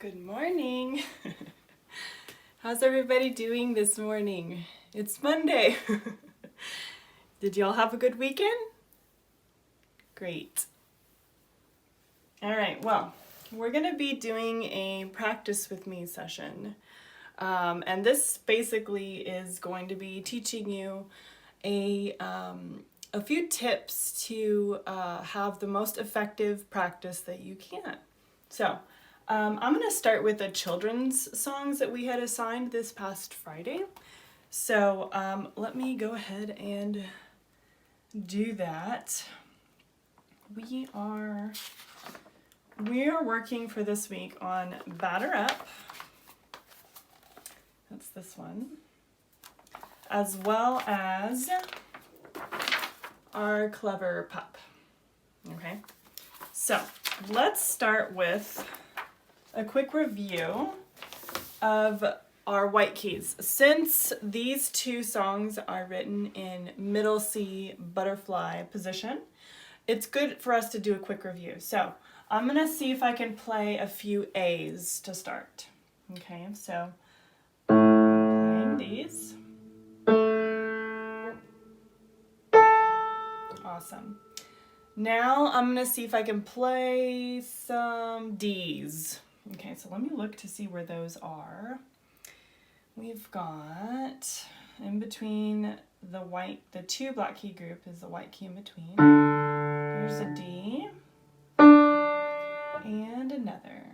Good morning. How's everybody doing this morning? It's Monday. Did y'all have a good weekend? Great. All right, well, we're going to be doing a practice with me session. And this basically is going to be teaching you a few tips to have the most effective practice that you can. So, I'm going to start with the children's songs that we had assigned this past Friday. So let me go ahead and do that. We are working for this week on Batter Up. That's this one. As well as Our Clever Pup. Okay, so let's start with a quick review of our white keys. Since these two songs are written in middle C butterfly position, it's good for us to do a quick review. So I'm gonna see if I can play a few A's to start. Okay, so playing these. Awesome. Now I'm gonna see if I can play some D's. Okay, so let me look to see where those are. We've got in between the two black key group is the white key in between. There's a D and another.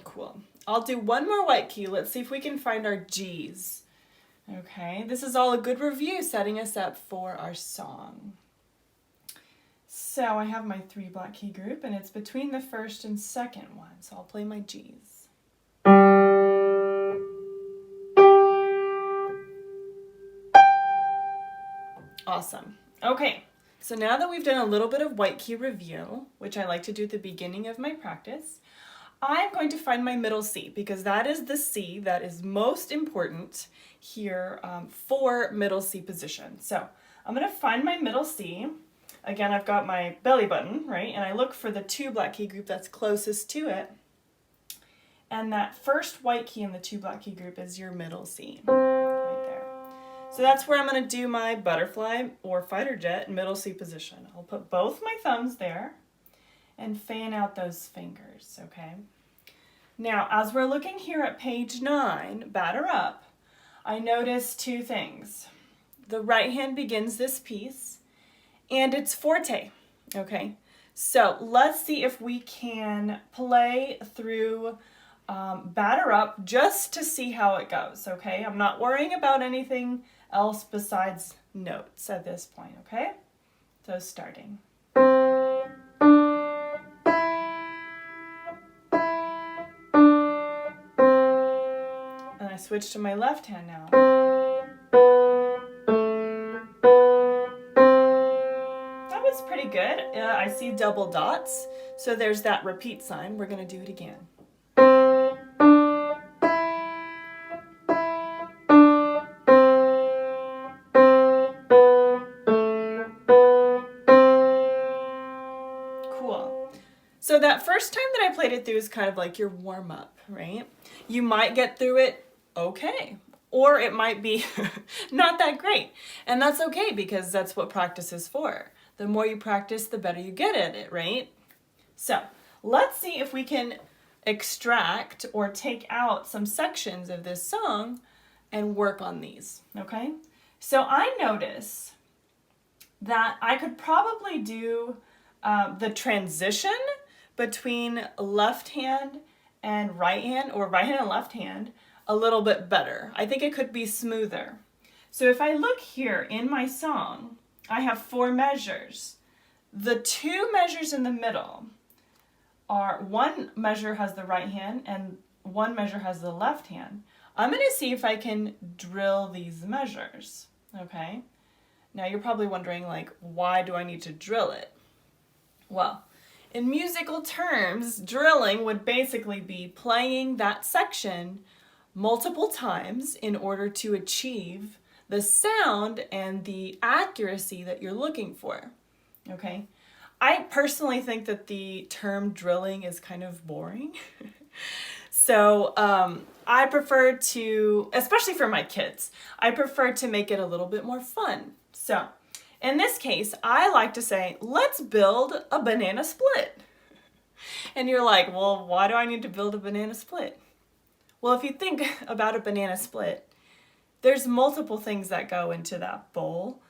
Cool. I'll do one more white key. Let's see if we can find our G's. Okay, this is all a good review setting us up for our song. So I have my three black key group and it's between the first and second one. So I'll play my G's. Awesome. Okay, so now that we've done a little bit of white key review, which I like to do at the beginning of my practice, I'm going to find my middle C because that is the C that is most important here for middle C position. So I'm going to find my middle C. Again, I've got my belly button, right? And I look for the two black key group that's closest to it. And that first white key in the two black key group is your middle C, right there. So that's where I'm going to do my butterfly or fighter jet middle C position. I'll put both my thumbs there and fan out those fingers, okay? Now, as we're looking here at page 9, Batter Up, I notice two things. The right hand begins this piece, and it's forte, okay? So let's see if we can play through Batter Up just to see how it goes, okay? I'm not worrying about anything else besides notes at this point, okay? So starting. And I switch to my left hand now. Pretty good. I see double dots, so there's that repeat sign. We're going to do it again. Cool. So that first time that I played it through is kind of like your warm-up, right? You might get through it okay, or it might be not that great. And that's okay because that's what practice is for. The more you practice, the better you get at it, right? So let's see if we can extract or take out some sections of this song and work on these, okay? So I notice that I could probably do the transition between left hand and right hand, or right hand and left hand, a little bit better. I think it could be smoother. So if I look here in my song, I have 4 measures. The 2 measures in the middle are, one measure has the right hand and one measure has the left hand. I'm going to see if I can drill these measures, okay? Now you're probably wondering, like, why do I need to drill it? Well, in musical terms, drilling would basically be playing that section multiple times in order to achieve the sound and the accuracy that you're looking for, okay? I personally think that the term drilling is kind of boring. So I prefer to, especially for my kids, I prefer to make it a little bit more fun. So in this case, I like to say, let's build a banana split. And you're like, well, why do I need to build a banana split? Well, if you think about a banana split, there's multiple things that go into that bowl,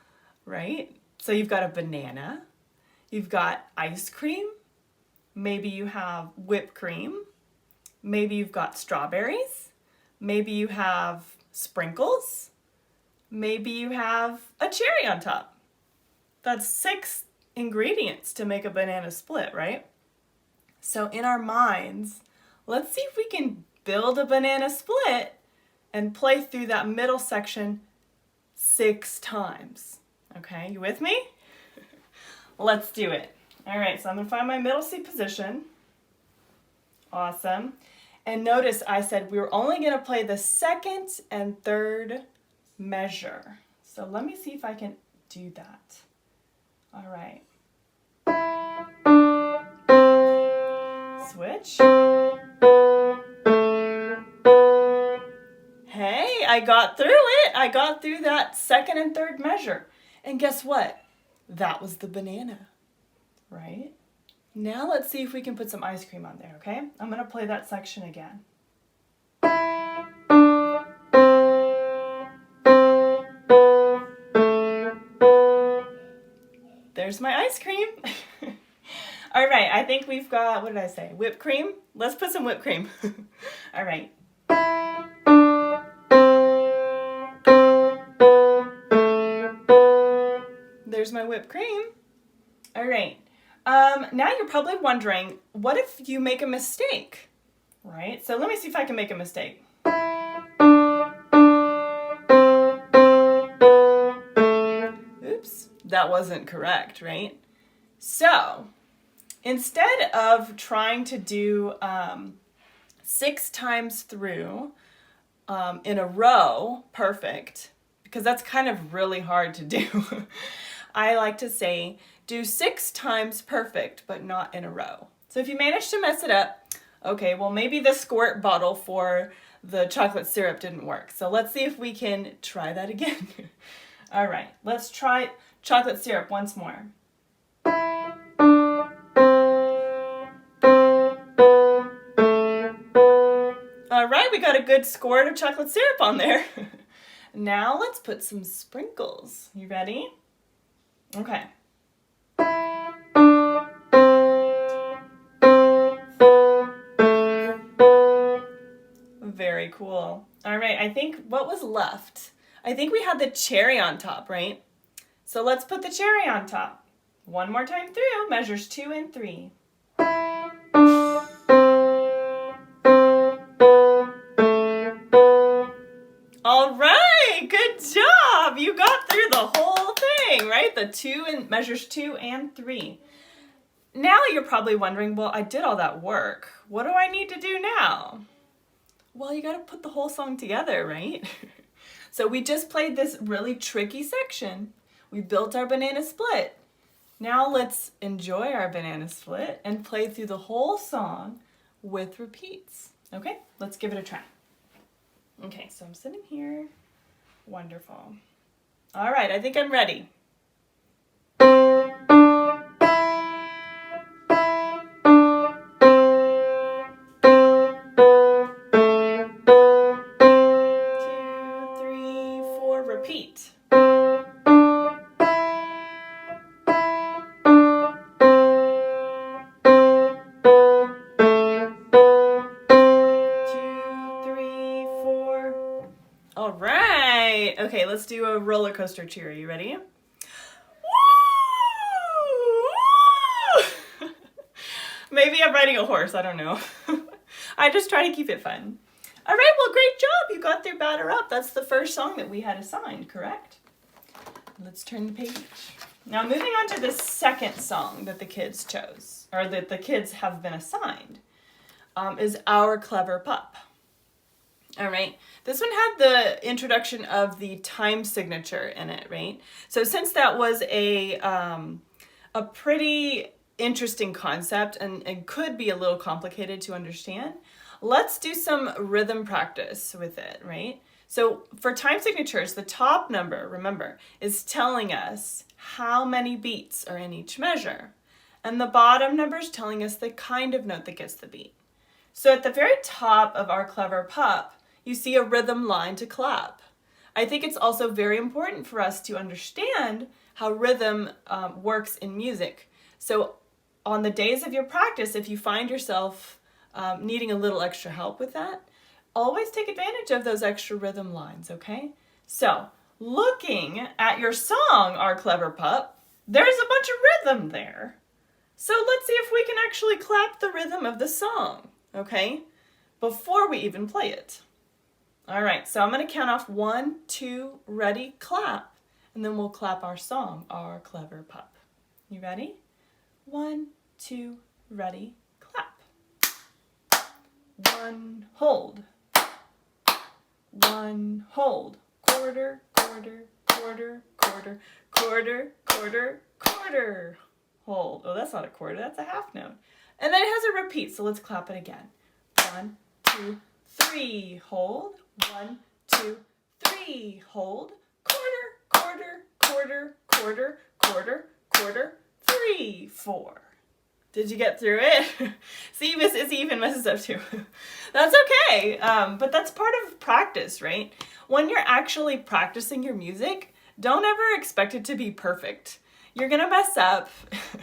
right? So you've got a banana, you've got ice cream, maybe you have whipped cream, maybe you've got strawberries, maybe you have sprinkles, maybe you have a cherry on top. That's 6 ingredients to make a banana split, right? So in our minds, let's see if we can build a banana split and play through that middle section 6 times. Okay, you with me? Let's do it. All right, so I'm gonna find my middle C position. Awesome. And notice I said we were only gonna play the 2nd and 3rd measure. So let me see if I can do that. All right. Switch. Hey, I got through it. I got through that 2nd and 3rd measure. And guess what? That was the banana, right? Now let's see if we can put some ice cream on there, okay? I'm gonna play that section again. There's my ice cream. All right, I think we've got, what did I say? Whipped cream? Let's put some whipped cream. All right. There's my whipped cream. All right. Now you're probably wondering, what if you make a mistake, right? So let me see if I can make a mistake. Oops, that wasn't correct, right? So instead of trying to do 6 times through in a row, perfect, because that's kind of really hard to do, I like to say, do 6 times perfect, but not in a row. So if you manage to mess it up, okay, well maybe the squirt bottle for the chocolate syrup didn't work. So let's see if we can try that again. All right, let's try chocolate syrup once more. All right, we got a good squirt of chocolate syrup on there. Now let's put some sprinkles. You ready? Okay. Very cool. All right, I think what was left? I think we had the cherry on top, right? So let's put the cherry on top. One more time through, measures 2 and 3. All right, good job. You got through the whole thing, right? The 2 and measures 2 and 3. Now you're probably wondering, well, I did all that work. What do I need to do now? Well, you got to put the whole song together, right? So we just played this really tricky section. We built our banana split. Now let's enjoy our banana split and play through the whole song with repeats. Okay, let's give it a try. Okay, so I'm sitting here. Wonderful. All right, I think I'm ready. Repeat. All right. Okay, let's do a roller coaster cheer. Are you ready? Woo! Maybe I'm riding a horse. I don't know. I just try to keep it fun. All right, well, great job. You got through Batter Up. That's the first song that we had assigned, correct? Let's turn the page. Now, moving on to the second song that the kids chose, or that the kids have been assigned, is Our Clever Pup. All right, this one had the introduction of the time signature in it, right? So since that was a pretty interesting concept and could be a little complicated to understand, let's do some rhythm practice with it, right? So for time signatures, the top number, remember, is telling us how many beats are in each measure. And the bottom number is telling us the kind of note that gets the beat. So at the very top of Our Clever Pup, you see a rhythm line to clap. I think it's also very important for us to understand how rhythm works in music. So on the days of your practice, if you find yourself needing a little extra help with that, always take advantage of those extra rhythm lines, okay? So looking at your song, Our Clever Pup, there's a bunch of rhythm there. So let's see if we can actually clap the rhythm of the song, okay? Before we even play it. All right, so I'm going to count off 1, 2, ready, clap. And then we'll clap our song, Our Clever Pup. You ready? 1, 2, ready, clap. 1, hold. 1, hold. Quarter, quarter, quarter, quarter, quarter, quarter, quarter. Hold. Oh, that's not a quarter, that's a half note. And then it has a repeat, so let's clap it again. 1, 2, 3, hold. 1, 2, 3, hold. Quarter, quarter, quarter, quarter, quarter, quarter, 3, 4. Did you get through it? See, Miss Izzy even messes up too. That's okay, but that's part of practice, right? When you're actually practicing your music, don't ever expect it to be perfect. You're gonna mess up.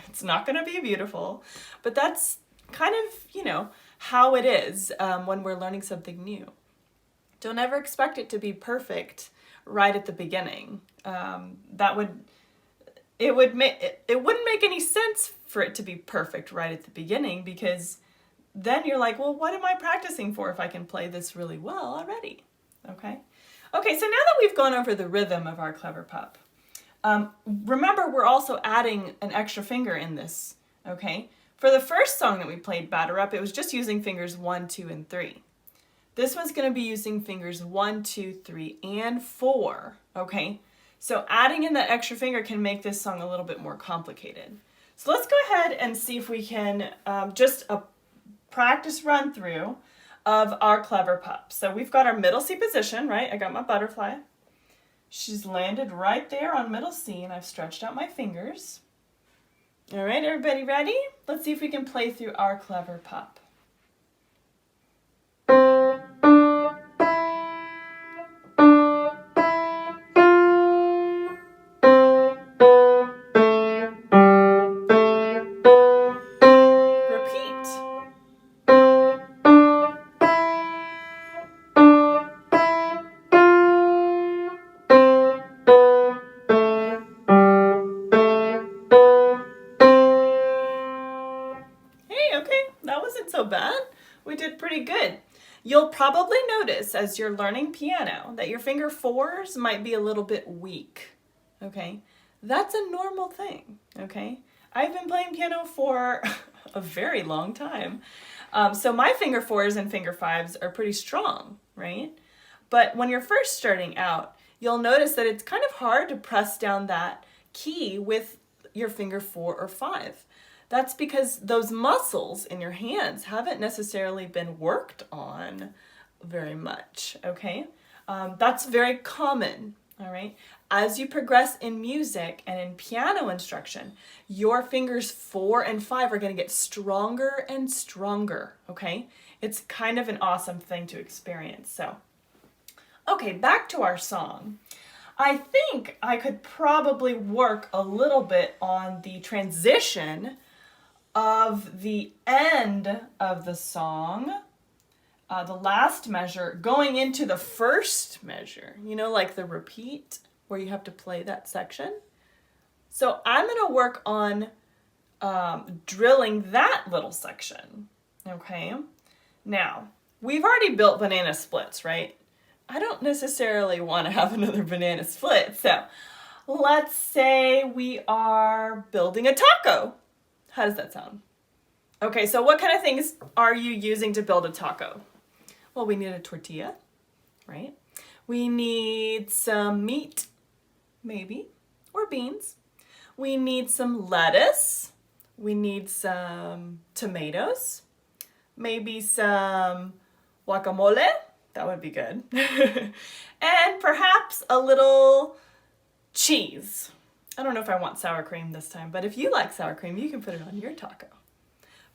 It's not gonna be beautiful, but that's kind of, how it is when we're learning something new. Don't ever expect it to be perfect right at the beginning. It wouldn't make any sense for it to be perfect right at the beginning, because then you're like, well, what am I practicing for if I can play this really well already? Okay, so now that we've gone over the rhythm of Our Clever Pup, remember we're also adding an extra finger in this, okay? For the first song that we played, Batter Up, it was just using fingers 1, 2, and 3. This one's going to be using fingers 1, 2, 3, and 4, okay? So adding in that extra finger can make this song a little bit more complicated. So let's go ahead and see if we can just a practice run through of Our Clever Pup. So we've got our middle C position, right? I got my butterfly. She's landed right there on middle C, and I've stretched out my fingers. All right, everybody ready? Let's see if we can play through Our Clever Pup. So bad. We did pretty good. You'll probably notice as you're learning piano that your finger 4s might be a little bit weak, okay? That's a normal thing, okay? I've been playing piano for a very long time. So my finger 4s and finger 5s are pretty strong, right? But when you're first starting out, you'll notice that it's kind of hard to press down that key with your finger 4 or 5. That's because those muscles in your hands haven't necessarily been worked on very much, okay? That's very common, all right? As you progress in music and in piano instruction, your fingers 4 and 5 are going to get stronger and stronger, okay? It's kind of an awesome thing to experience. So, okay, back to our song. I think I could probably work a little bit on the transition of the end of the song, the last measure, going into the first measure, like the repeat where you have to play that section. So I'm going to work on drilling that little section, okay? Now, we've already built banana splits, right? I don't necessarily want to have another banana split, so let's say we are building a taco. How does that sound? Okay, so what kind of things are you using to build a taco? Well, we need a tortilla, right? We need some meat, maybe, or beans. We need some lettuce, We need some tomatoes, maybe some guacamole, that would be good, and perhaps a little cheese. I don't know if I want sour cream this time, but if you like sour cream, you can put it on your taco.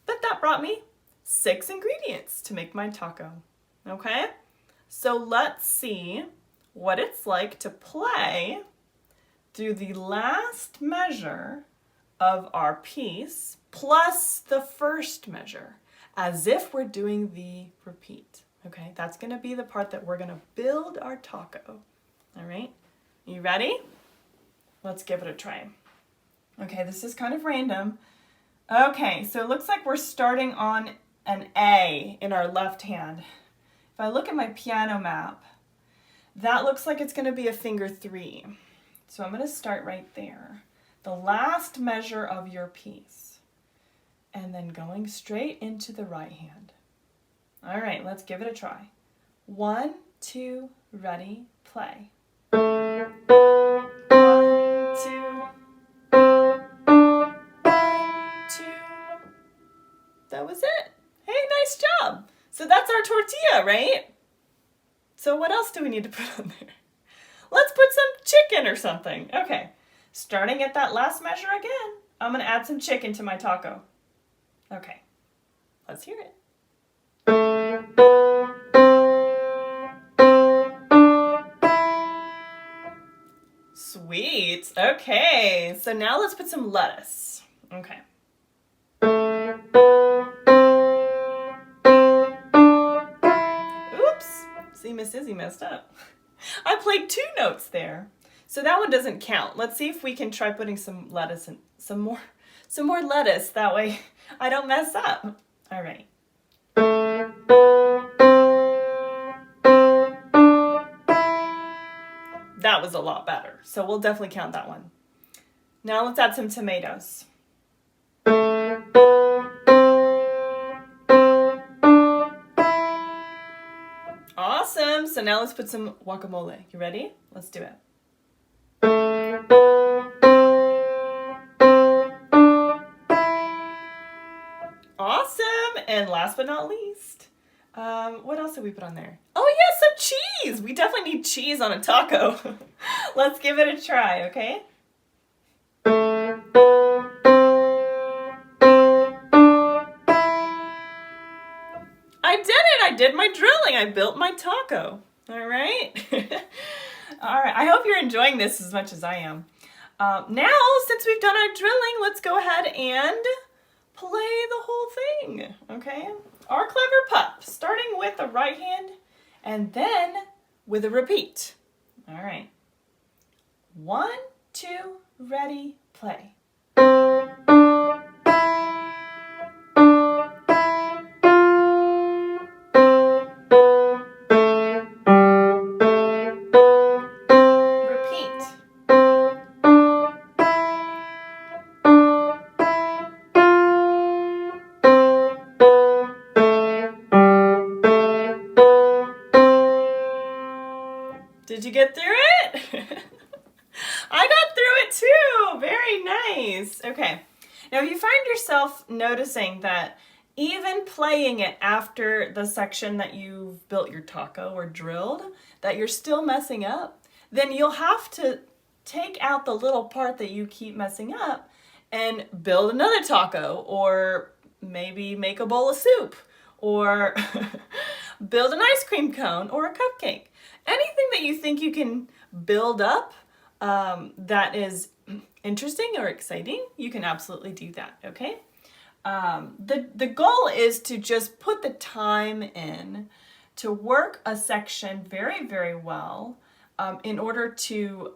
But that brought me 6 ingredients to make my taco, okay? So let's see what it's like to play through the last measure of our piece plus the first measure, as if we're doing the repeat, okay? That's gonna be the part that we're gonna build our taco, all right? You ready? Let's give it a try. Okay, this is kind of random. Okay, so it looks like we're starting on an A in our left hand. If I look at my piano map, that looks like it's gonna be a finger 3. So I'm gonna start right there. The last measure of your piece. And then going straight into the right hand. All right, let's give it a try. 1, 2, ready, play. 1, 2, 1, 2. That was it. Hey, nice job. So that's our tortilla, right? So what else do we need to put on there? Let's put some chicken or something. Okay, starting at that last measure again, I'm gonna add some chicken to my taco. Okay, let's hear it. Sweet, okay, so now let's put some lettuce. Okay. Oops, see, Miss Izzy messed up. I played 2 notes there. So that one doesn't count. Let's see if we can try putting some lettuce in, some more lettuce. That way I don't mess up. All right. That was a lot better. So we'll definitely count that one. Now let's add some tomatoes. Awesome. So now let's put some guacamole. You ready? Let's do it. Awesome. And last but not least, what else did we put on there? Oh yeah, some cheese. We definitely need cheese on a taco. Let's give it a try, okay? I did it. I did my drilling. I built my taco. All right. All right. I hope you're enjoying this as much as I am. Now, since we've done our drilling, let's go ahead and play the whole thing. Okay. Our Clever Pup, starting with the right hand and then with a repeat. All right. 1, 2, ready, play. Did you get through it? I got through it too. Very nice. Okay. Now, if you find yourself noticing that even playing it after the section that you've built your taco or drilled, that you're still messing up, then you'll have to take out the little part that you keep messing up and build another taco, or maybe make a bowl of soup, or build an ice cream cone or a cupcake. Anything that you think you can build up that is interesting or exciting, you can absolutely do that, okay? The goal is to just put the time in to work a section very, very well in order to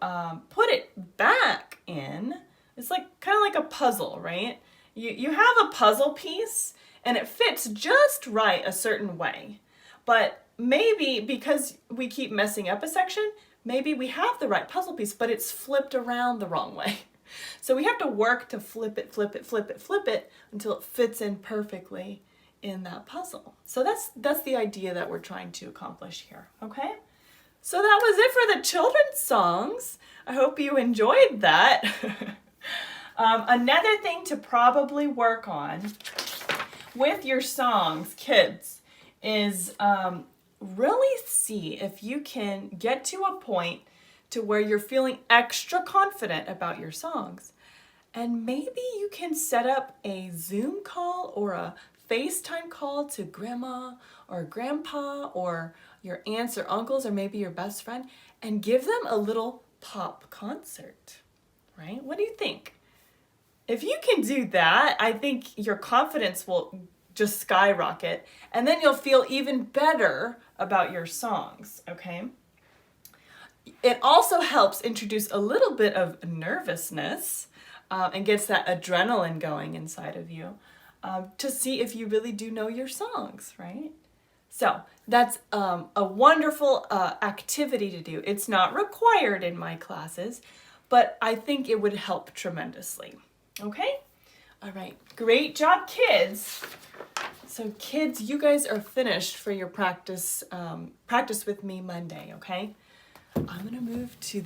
put it back in. It's like kind of like a puzzle, right? You have a puzzle piece and it fits just right a certain way, but maybe because we keep messing up a section, maybe we have the right puzzle piece, but it's flipped around the wrong way. So we have to work to flip it, flip it, flip it, flip it until it fits in perfectly in that puzzle. So that's the idea that we're trying to accomplish here, okay? So that was it for the children's songs. I hope you enjoyed that. Another thing to probably work on with your songs, kids, is really see if you can get to a point to where you're feeling extra confident about your songs. And maybe you can set up a Zoom call or a FaceTime call to grandma or grandpa or your aunts or uncles or maybe your best friend and give them a little pop concert, right? What do you think? If you can do that, I think your confidence will just skyrocket, and then you'll feel even better about your songs, okay? It also helps introduce a little bit of nervousness and gets that adrenaline going inside of you to see if you really do know your songs, right? So that's a wonderful activity to do. It's not required in my classes, but I think it would help tremendously. Okay? All right. Great job, kids. So kids, you guys are finished for your practice with me Monday, okay? I'm going to move to the